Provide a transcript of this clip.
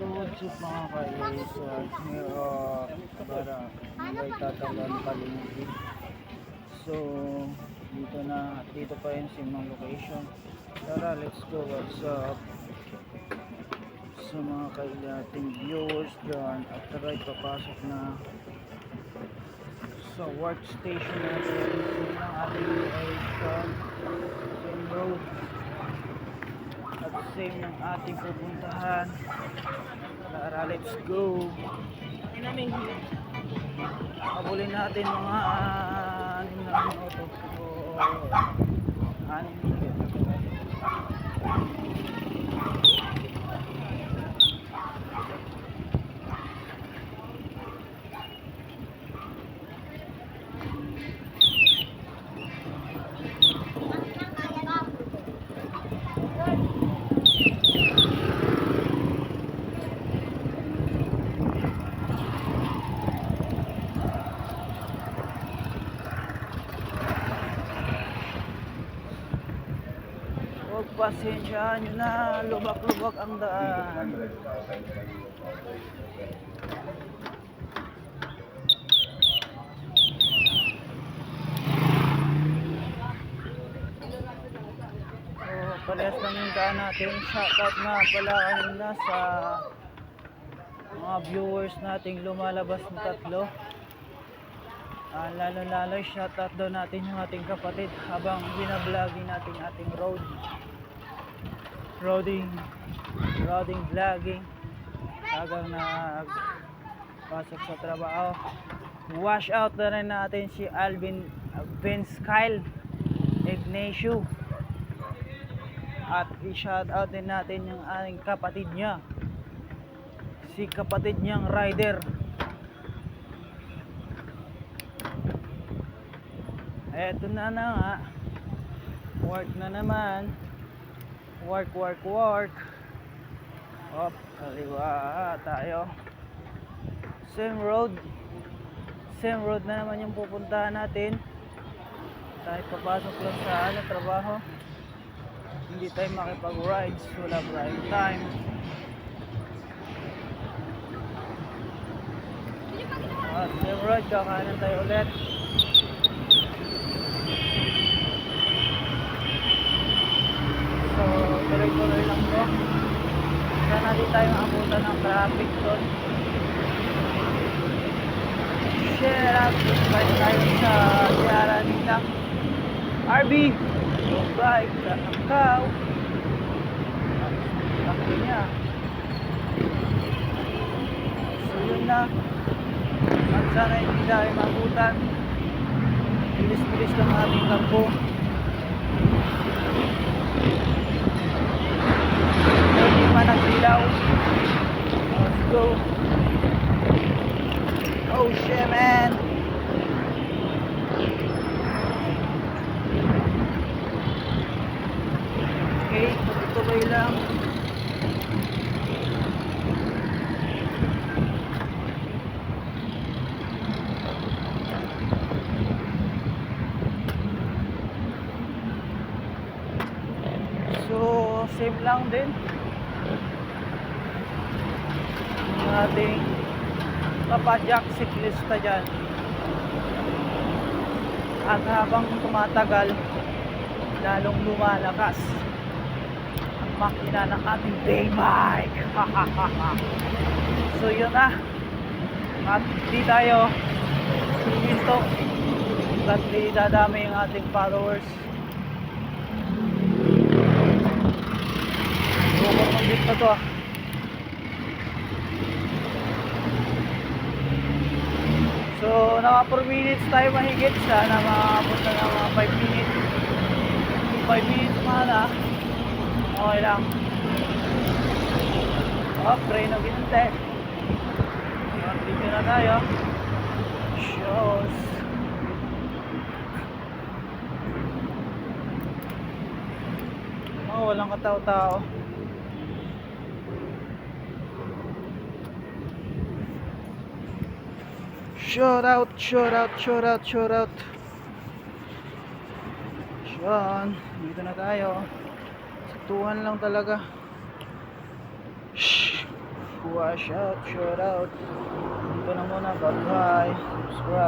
So what's up mga guys, para may tatalan paligid. So dito pa yun sa mga location. Tara, let's go. What's up sa mga kailating viewers dyan, at tara papasok na sa workstation natin ng ating location, same road at same ng ating pupuntahan. Tara, let's go. Habulin natin mga 6 na minuto o 6 minuto. Pasensyahan nyo na, lubak-lubak ang daan. So, parehas lang yung daan natin. Shoutout na pala kanina sa mga viewers nating lumalabas na 3. Lalo-lalo shoutout daw natin yung ating kapatid habang binablogin natin ating roading vlogging hanggang nagpasok sa trabaho. Wash out na rin natin si Alvin Vince Kyle Ignacio, at i-shout out din natin yung ating kapatid niya, si kapatid niyang rider. Eto na nga, work na naman. Work. Op, kaliwa tayo. Same road na naman yung pupuntahan natin. Tayo papasok lang sa trabaho. Hindi tayo makipag-rides, wala prime time. Same road, kakanan tayo ulit. So, tuloy-tuloy lang to. Sana di tayo maabutan ng traffic doon. Share out, subscribe tayo sa Sierra nila RB subscribe sa Angkaw. Laki niya. So yun na, at sana hindi tayo maabutan. Bilis-bilis lang ating kampo. Hindi pa nagsilaw. Let's go. Oh shit, man. Okay, tuloy lang. So, same lang din yung ating papadyak siklista dyan. At habang tumatagal, lalong lumalakas ang makina ng ating day bike. So yun na, at di tayo siminto at di dadami yung ating followers. Mag-bit pa to. So naka 4 minutes tayo mahigit. Sana makapunta na mga 5 minutes. 5 minutes mana. Okay lang. Pray na ginante. Dito na tayo. Shows. Walang katao-tao. Shout out. Sean, dito na tayo. Saktuhan lang talaga. Shhh. Wash out, shout out. Dito na muna, bye bye. Subscribe.